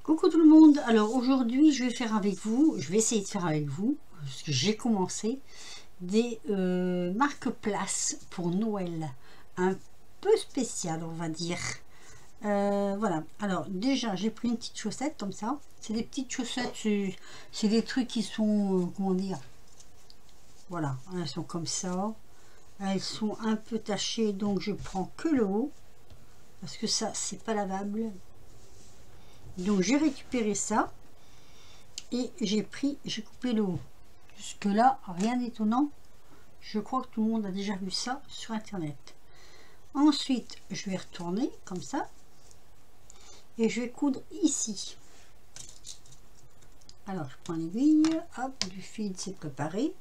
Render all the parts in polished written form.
Coucou tout le monde, alors aujourd'hui je vais essayer de faire avec vous, parce que j'ai commencé, des marque-places pour Noël, un peu spécial on va dire. Voilà, alors déjà j'ai pris une petite chaussette comme ça, c'est des petites chaussettes, c'est des trucs qui sont, comment dire, voilà, elles sont comme ça, elles sont un peu tachées donc je prends que le haut, parce que ça c'est pas lavable. Donc j'ai récupéré ça et j'ai coupé le haut. Jusque là, rien d'étonnant. Je crois que tout le monde a déjà vu ça sur internet. Ensuite, je vais retourner comme ça et je vais coudre ici. Alors, je prends l'aiguille, hop, du fil c'est préparé.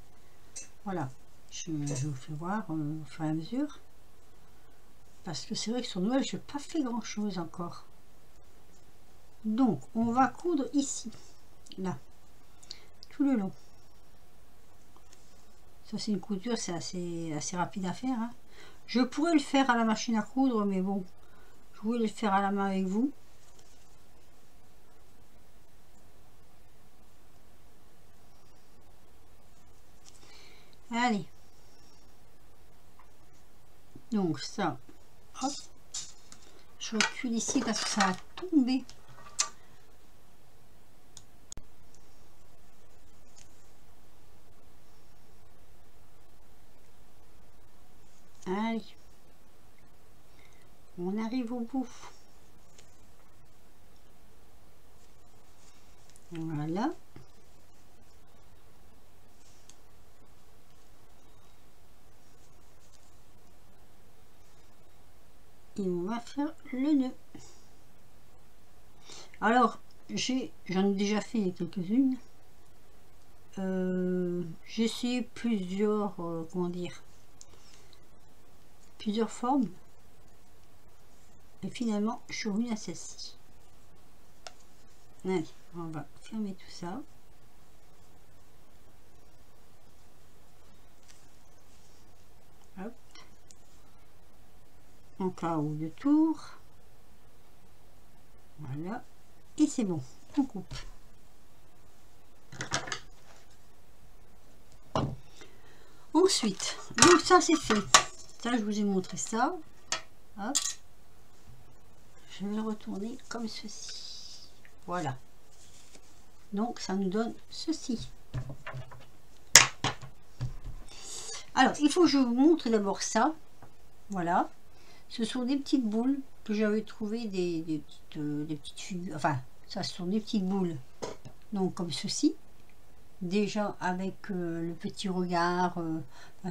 Voilà, je vous fais voir au fur et à mesure. Parce que c'est vrai que sur Noël, je n'ai pas fait grand chose encore. Donc, on va coudre ici, là, tout le long. Ça, c'est une couture, c'est assez rapide à faire. Hein. Je pourrais le faire à la machine à coudre, mais bon, je voulais le faire à la main avec vous. Allez. Donc ça, hop. Je recule ici parce que ça va tomber. Allez. On arrive au bout. Voilà. Et on va faire le nœud. Alors, j'en ai déjà fait quelques-unes. J'ai essayé plusieurs, comment dire, plusieurs formes. Et finalement, je suis revenue à celle-ci. Allez, on va fermer tout ça. Hop. Encore ou deux tours. Voilà. Et c'est bon, on coupe. Ensuite, donc ça c'est fait. Ça, je vous ai montré ça. Hop. Je vais le retourner comme ceci. Voilà. Donc ça nous donne ceci. Alors, il faut que je vous montre d'abord ça. Voilà. Ce sont des petites boules que j'avais trouvé des petites figures. Enfin, ça ce sont des petites boules. Donc comme ceci. Déjà avec le petit regard,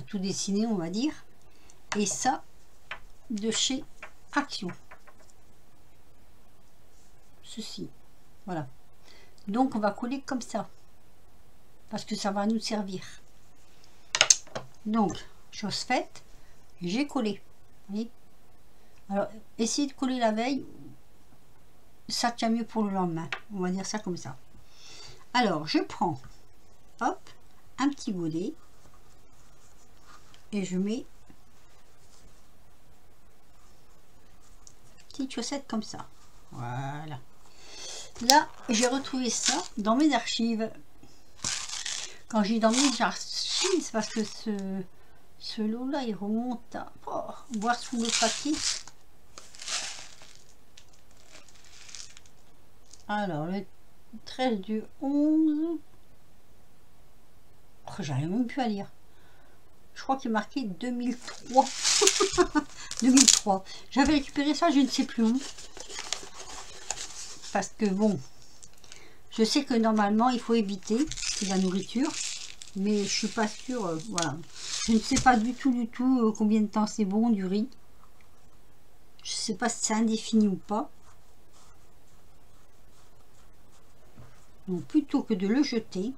tout dessiné on va dire. Et ça, de chez Action. Ceci. Voilà. Donc on va coller comme ça. Parce que ça va nous servir. Donc, chose faite, j'ai collé. Vous voyez? Alors, essayez de coller la veille. Ça tient mieux pour le lendemain. On va dire ça comme ça. Alors, je prends, hop, un petit godet. Et je mets petite chaussette comme ça. Voilà. Là, j'ai retrouvé ça dans mes archives. Quand j'ai dans mes archives, c'est parce que ce lot-là, il remonte à voir sous le papier. Alors, le 13 du 11. Oh, j'arrive même plus à lire. Je crois qu'il est marqué 2003. 2003. J'avais récupéré ça, je ne sais plus où. Parce que bon, je sais que normalement il faut éviter la nourriture, mais je suis pas sûre. Voilà, je ne sais pas du tout combien de temps c'est bon du riz. Je sais pas si c'est indéfini ou pas. Donc plutôt que de le jeter,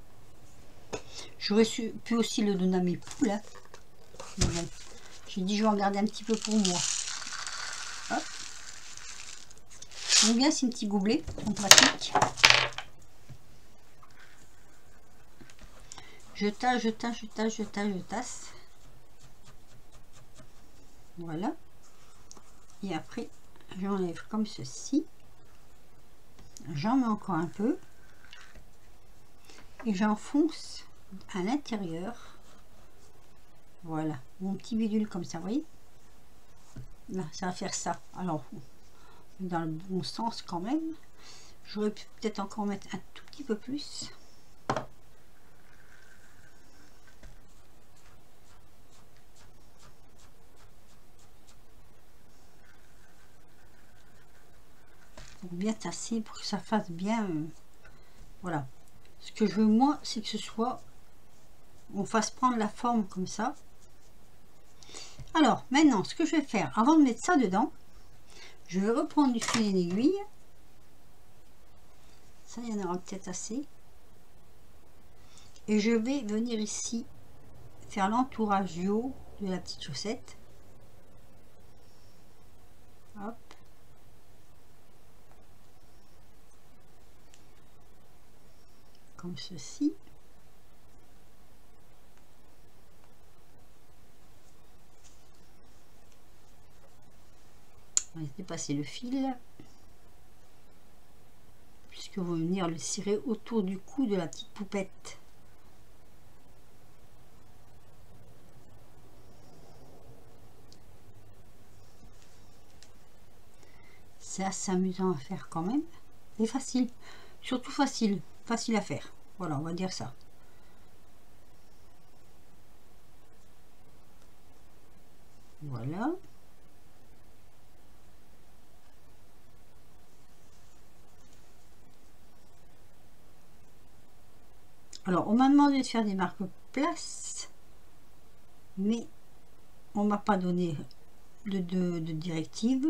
j'aurais pu aussi le donner à mes poules. Hein. Bon, j'ai dit je vais en garder un petit peu pour moi. Hop. Donc bien, c'est un petit gobelet en pratique. Je tasse. Voilà. Et après, j'enlève comme ceci. j'en mets encore un peu et j'enfonce à l'intérieur. Voilà, mon petit bidule comme ça, vous voyez. Là, ça va faire ça. Alors, dans le bon sens quand même. J'aurais pu peut-être encore mettre un tout petit peu plus. Pour bien tasser, pour que ça fasse bien. Voilà. Ce que je veux moi, c'est que ce soit, on fasse prendre la forme comme ça. Alors, maintenant, ce que je vais faire, avant de mettre ça dedans, je vais reprendre du fil et d'aiguille. Ça, il y en aura peut-être assez. Et je vais venir ici faire l'entourage du haut de la petite chaussette. Hop. Comme ceci. On va dépasser le fil. Puisque vous allez venir le cirer autour du cou de la petite poupette. C'est assez amusant à faire quand même. Et facile. Surtout facile. Facile à faire. Voilà, on va dire ça. Voilà. Alors, on m'a demandé de faire des marques places, mais on m'a pas donné de directive.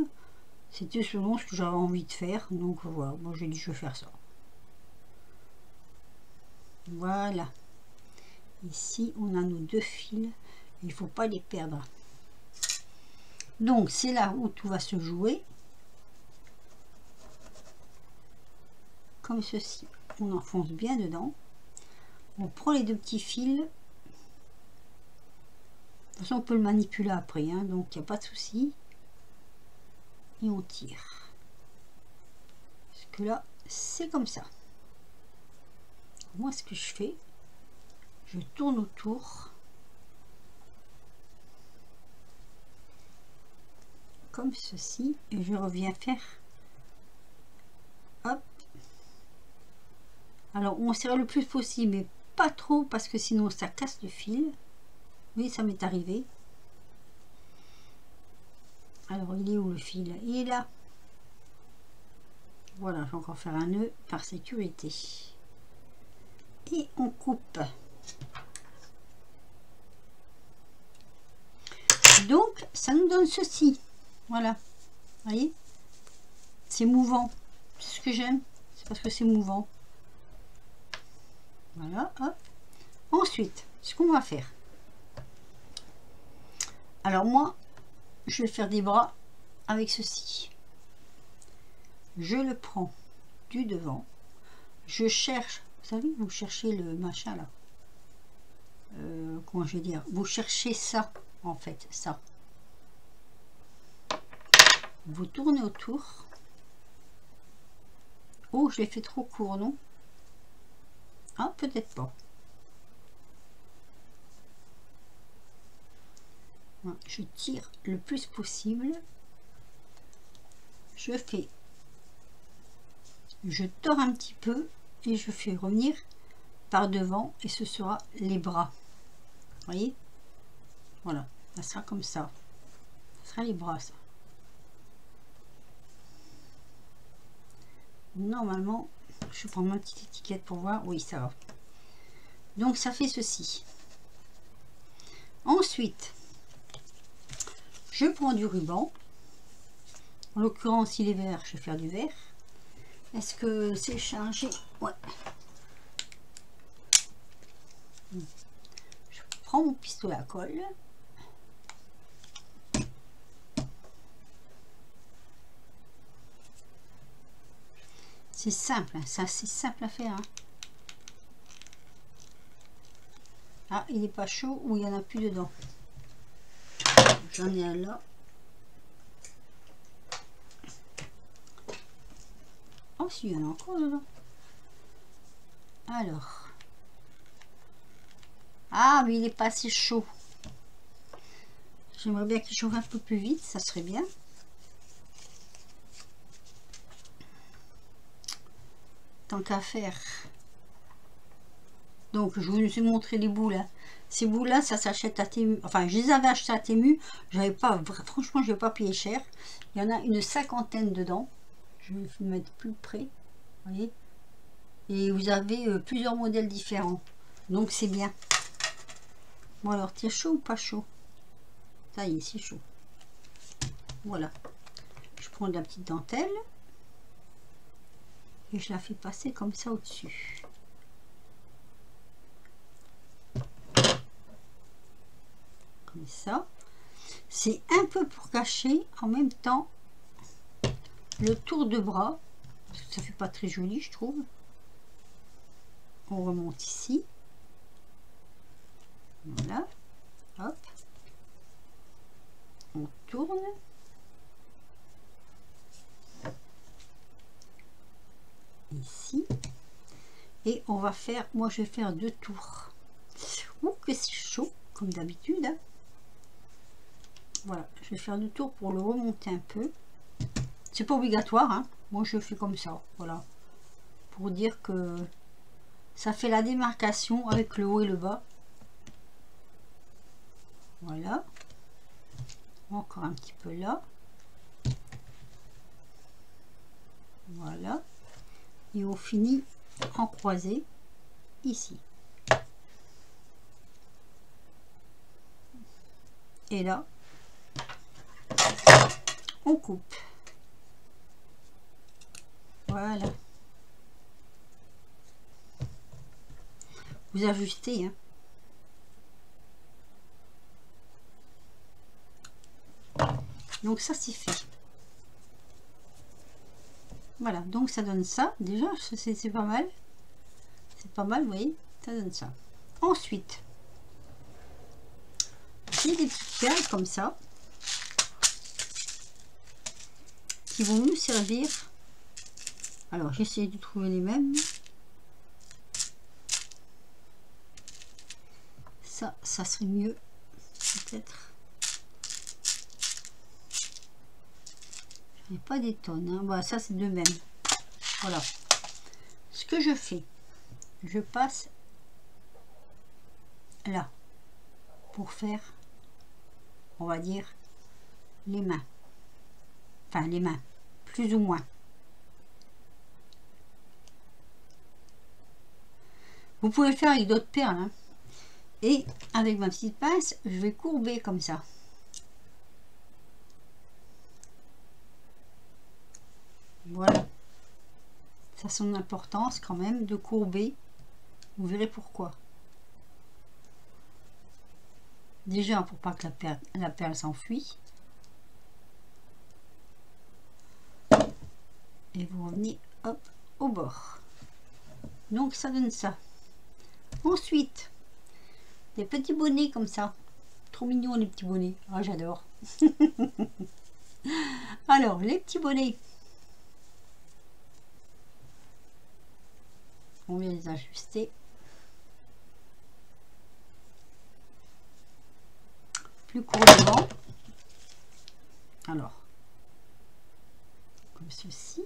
C'était selon ce que j'avais envie de faire. Donc voilà, moi j'ai dit je vais faire ça. Voilà. Ici, on a nos deux fils. Il faut pas les perdre. Donc, c'est là où tout va se jouer. Comme ceci. On enfonce bien dedans. On prend les deux petits fils. De toute façon, on peut le manipuler après, hein, donc il n'y a pas de souci. Et on tire. Parce que là, c'est comme ça. Moi, ce que je fais, je tourne autour. Comme ceci. Et je reviens faire. Hop. Alors, on serre le plus possible, mais pas trop, parce que sinon, ça casse le fil. Oui, ça m'est arrivé. Alors, il est où le fil? Il est là. Voilà, je vais encore faire un nœud par sécurité. Et on coupe. Donc, ça nous donne ceci. Voilà. Vous voyez? C'est mouvant. C'est ce que j'aime. C'est parce que c'est mouvant. Voilà, hop. Ensuite, ce qu'on va faire. Alors moi, je vais faire des bras avec ceci. Je le prends du devant. Je cherche, vous savez, vous cherchez le machin là. Comment je vais dire? Vous cherchez ça, en fait, ça. Vous tournez autour. Oh, je l'ai fait trop court, non? Ah, peut-être pas. Je tire le plus possible. Je tords un petit peu et je fais revenir par devant et ce sera les bras. Vous voyez? Voilà, ça sera comme ça. Ce sera les bras, ça. Normalement, je prends ma petite étiquette pour voir. Oui, ça va. Donc, ça fait ceci. Ensuite, je prends du ruban. En l'occurrence, il est vert, je vais faire du vert. Est-ce que c'est chargé? Ouais. Je prends mon pistolet à colle. C'est simple, hein, c'est assez simple à faire. Hein. Ah, il n'est pas chaud ou il n'y en a plus dedans. J'en ai un là. Oh, Oh si, il y en a encore dedans. Alors. Ah, mais il est pas assez chaud. J'aimerais bien qu'il chauffe un peu plus vite, ça serait bien. Tant qu'à faire. Donc, je vous ai montré les boules. Hein. Ces boules-là, ça s'achète à Temu. Enfin, je les avais achetées à Temu. J'avais pas, franchement, je n'ai pas payé cher. Il y en a une cinquantaine dedans. Je vais vous mettre plus près. Vous voyez. Et vous avez plusieurs modèles différents. Donc, c'est bien. Bon, alors, t'es chaud ou pas chaud? Ça y est, c'est chaud. Voilà. Je prends de la petite dentelle. Et je la fais passer comme ça au-dessus. Comme ça. C'est un peu pour cacher en même temps le tour de bras. Parce que ça fait pas très joli, je trouve. On remonte ici. Voilà. Hop. On tourne. Ici. Et on va faire, moi je vais faire 2 tours. Ouh, que c'est chaud, comme d'habitude. Hein. Voilà, je vais faire 2 tours pour le remonter un peu. C'est pas obligatoire, hein. Moi je fais comme ça, voilà. Pour dire que ça fait la démarcation avec le haut et le bas. Voilà. Encore un petit peu là. Voilà. Et on finit en croisé ici. Et là, on coupe. Voilà. Vous ajustez, hein. Donc ça c'est fait. Voilà, donc ça donne ça. Déjà, c'est pas mal. C'est pas mal, vous voyez, ça donne ça. Ensuite, j'ai des petites perles comme ça qui vont nous servir. Alors, j'essaie de trouver les mêmes. Ça serait mieux, peut-être. Il n'y a pas des tonnes. Hein. Voilà, ça c'est de même. Voilà. Ce que je fais, je passe là pour faire, on va dire, les mains. Enfin, les mains, plus ou moins. Vous pouvez le faire avec d'autres perles. Hein. Et avec ma petite pince, je vais courber comme ça. Voilà. Ça a son importance quand même de courber. Vous verrez pourquoi. Déjà pour pas que la perle s'enfuit. Et vous revenez hop au bord. Donc ça donne ça. Ensuite, des petits bonnets comme ça. Trop mignons les petits bonnets. Ah, j'adore. Alors, les petits bonnets. On vient les ajuster. Plus court devant. Alors, comme ceci.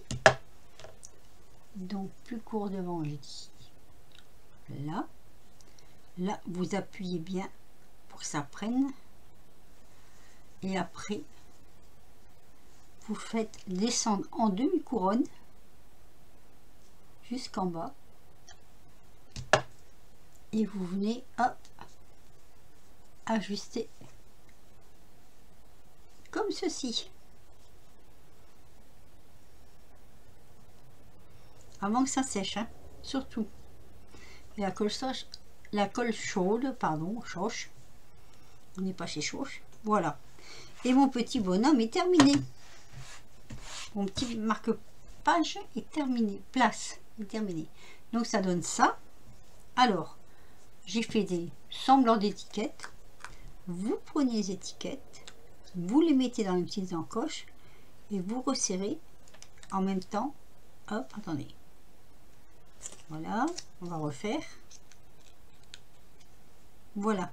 Donc, plus court devant, j'ai dit. Là. Là, vous appuyez bien pour que ça prenne. Et après, vous faites descendre en demi-couronne jusqu'en bas. Et vous venez, hop, ajuster comme ceci. Avant que ça sèche, hein, surtout. Et la colle chaude, pardon, choche. On n'est pas chez choche. Voilà. Et mon petit bonhomme est terminé. Mon petit marque-page est terminé. Place est terminé. Donc ça donne ça. Alors, j'ai fait des semblants d'étiquettes. Vous prenez les étiquettes, vous les mettez dans les petites encoches et vous resserrez en même temps Hop, attendez. Voilà, on va refaire. Voilà.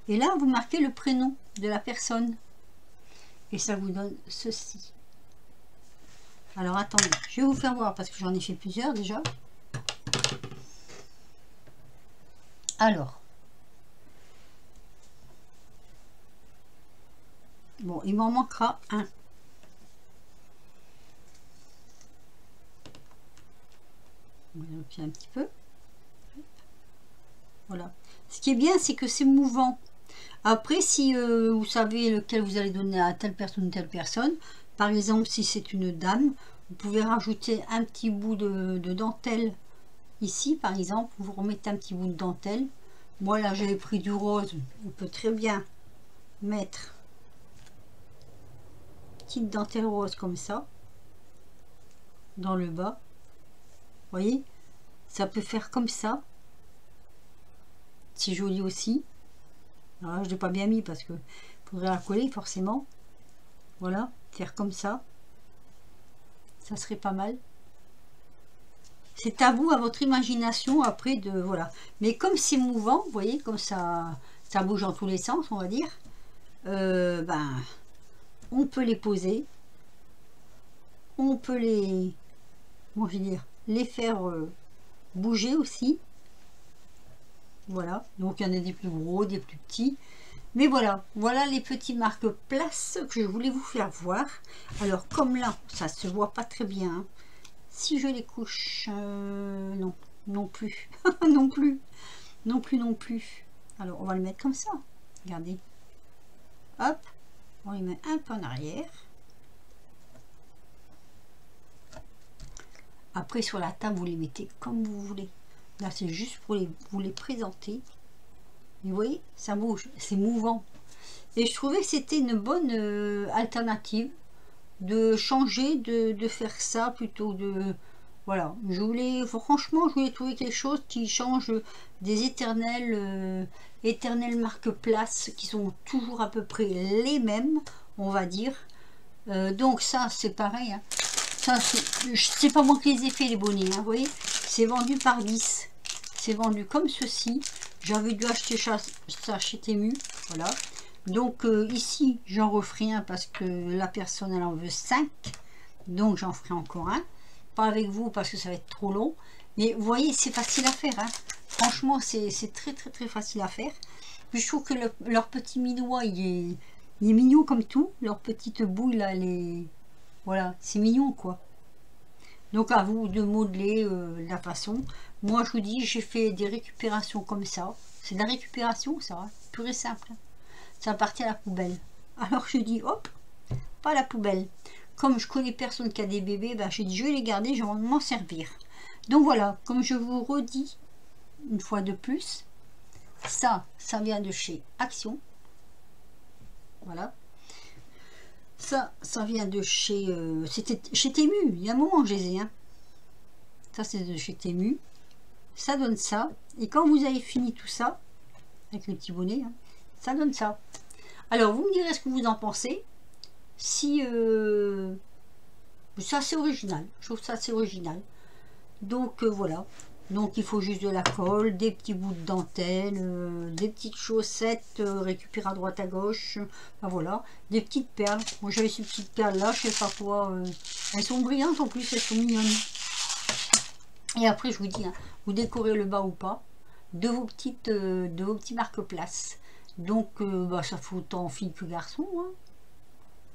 Et là, vous marquez le prénom de la personne. Et ça vous donne ceci. Alors, attendez, je vais vous faire voir parce que j'en ai fait plusieurs déjà. Alors. Bon, il m'en manquera un. On va vérifier un petit peu. Voilà. Ce qui est bien, c'est que c'est mouvant. Après, si vous savez lequel vous allez donner à telle personne, par exemple, si c'est une dame, vous pouvez rajouter un petit bout de dentelle ici, par exemple. Vous remettez un petit bout de dentelle. Moi, là, j'avais pris du rose. On peut très bien mettre une petite dentelle rose comme ça, dans le bas. Vous voyez, ça peut faire comme ça. C'est joli aussi. Alors, je l'ai pas bien mis parce que faudrait la coller forcément. Voilà, faire comme ça. Ça serait pas mal. C'est à vous, à votre imagination après de voilà. Mais comme c'est mouvant, vous voyez, comme ça bouge en tous les sens, on va dire. Ben, on peut les poser. On peut les, comment je vais dire, les faire bouger aussi. Voilà, donc il y en a des plus gros, des plus petits. Mais voilà, voilà les petits marque-places que je voulais vous faire voir. Alors comme là, ça se voit pas très bien. Hein. Si je les couche, non, non plus, non plus, non plus, non plus. Alors on va le mettre comme ça. Regardez. Hop, on les met un peu en arrière. Après sur la table, vous les mettez comme vous voulez. Là, c'est juste pour vous les présenter. Vous voyez, ça bouge, c'est mouvant. Et je trouvais que c'était une bonne alternative de changer, de faire ça plutôt de... Voilà, je voulais, franchement, je voulais trouver quelque chose qui change des éternelles marque-places qui sont toujours à peu près les mêmes, on va dire. Donc ça, c'est pareil. Hein. Ça, c'est pas moi qui les ai fait, les bonnets, hein, vous voyez. C'est vendu par 10. C'est vendu comme ceci. J'avais dû acheter ça chez Temu. Voilà. Donc ici, j'en referai un parce que la personne, elle en veut 5. Donc j'en ferai encore un. Pas avec vous parce que ça va être trop long. Mais vous voyez, c'est facile à faire. Hein. Franchement, c'est très très très facile à faire. Puis je trouve que leur petit minois, il est mignon comme tout. Leur petite boule, là, elle est... Voilà, c'est mignon quoi. Donc à vous de modeler la façon. Moi je vous dis, j'ai fait des récupérations comme ça. C'est de la récupération ça, hein, pur et simple. Ça va partir à la poubelle. Alors je dis hop, pas à la poubelle. Comme je connais personne qui a des bébés, ben, j'ai dit je vais les garder, je vais m'en servir. Donc voilà, comme je vous redis une fois de plus, ça vient de chez Action. Voilà. Ça vient de chez... c'était chez Temu, il y a un moment je les ai. Hein. Ça, c'est de chez Temu. Ça donne ça. Et quand vous avez fini tout ça, avec les petits bonnets, hein, ça donne ça. Alors, vous me direz ce que vous en pensez. Si... ça, c'est original. Je trouve ça assez original. Donc, voilà. Donc, il faut juste de la colle, des petits bouts de dentelle, des petites chaussettes récupérées à droite à gauche. Ben voilà, des petites perles. Moi, j'avais ces petites perles-là, je sais pas quoi. Elles sont brillantes en plus, elles sont mignonnes. Et après, je vous dis, hein, vous décorez le bas ou pas de vos petits marque-places. Donc, bah, ça fait autant filles que garçons, hein,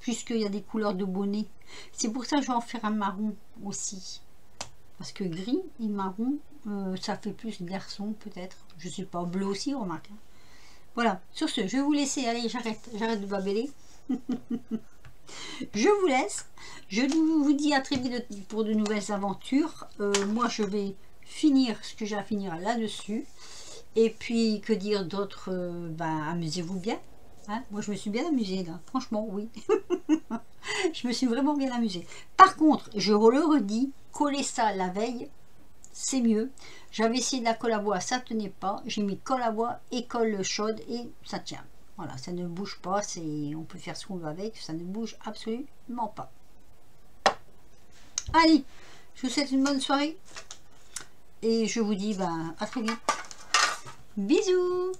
puisqu'il y a des couleurs de bonnet. C'est pour ça que je vais en faire un marron aussi. Parce que gris et marron, ça fait plus garçon peut-être. Je sais pas, bleu aussi, remarque. Hein. Voilà, sur ce, je vais vous laisser. Allez, j'arrête de babeler. Je vous laisse. Je vous dis à très vite pour de nouvelles aventures. Moi, je vais finir ce que j'ai à finir là-dessus. Et puis, que dire d'autre, ben, amusez-vous bien. Hein, moi, je me suis bien amusée, là. Franchement, oui. Je me suis vraiment bien amusée. Par contre, je le redis, coller ça la veille, c'est mieux. J'avais essayé de la colle à bois, ça tenait pas. J'ai mis colle à bois et colle chaude et ça tient. Voilà, ça ne bouge pas. On peut faire ce qu'on veut avec, ça ne bouge absolument pas. Allez, Je vous souhaite une bonne soirée. Et je vous dis à très vite. Bisous.